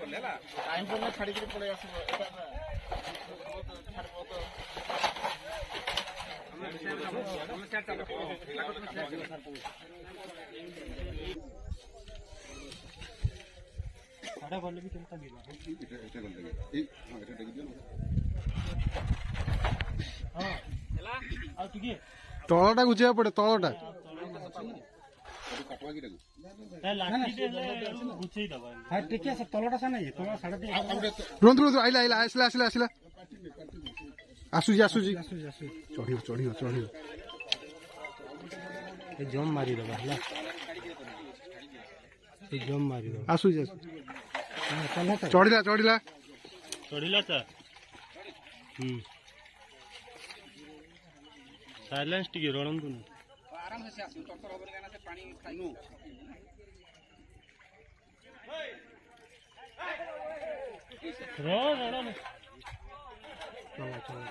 time পড়লে ছাড়ি করে পড়ে আসবো এটা ছাড়বো তো সাড়ে বললে কি চিন্তা দিবা এটা বলতে এই হ্যাঁ এটা দেখি দিও হ্যাঁ এলা আর তুই কি তলটা গুছিয়ে পড়ে তলটা ରୁହନ୍ତୁ ରୁହନ୍ତୁ ଆଇଲା ଆଇଲା ଆସିଲା ଆସିଲା ଆସିଲା ଆସୁଛି ଆସୁଛି ଚଢିବ ଚଢିବ ଚଢିବ ଜମ୍ ମାରିଦବା ହେଲା ଜମ୍ ମାରିଦବା ଆସୁଛି ଆସୁଛି ଚଢିଲା ଚଢିଲା ଚଢିଲା ତ ସାଇଲେନ୍ସ ଟିକେ ରଣନ୍ତୁନି आराम से आसू तोर होबे गाना से पानी खाइनु रो रो चलो चलो